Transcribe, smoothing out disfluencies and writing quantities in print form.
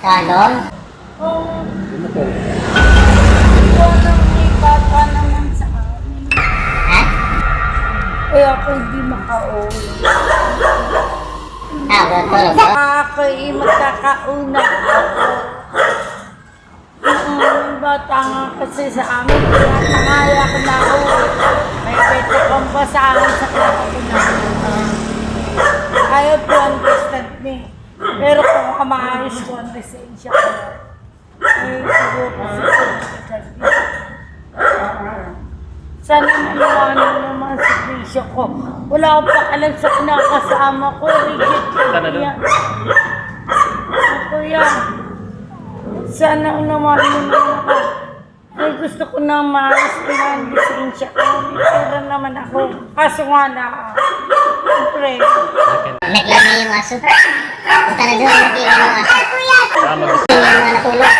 Talon? Oo. Walang may bata naman sa amin. Ha? Kaya ako hindi makauwi. Tulog ko? Ako'y magkakauna ako. May bata nga kasi sa amin. Kaya nangaya ko na uwi. May pwede kong basahan sa kakuna. Ayaw to understand me. Pero kung ako maayos ko ang lisensya ko, ay siguro sana nalawanan naman sa presyo ko. Wala akong pakalam sa kinakasama ko. Rigid ko yan. Kuya, sana nalawanan naman ako. Ay gusto ko na maayos din ang lisensya ko. May pera naman ako. Kaso nga na, siyempre, Naglami yung aso. Punta na doon, naglami yung aso. Hindi yung mga natulog.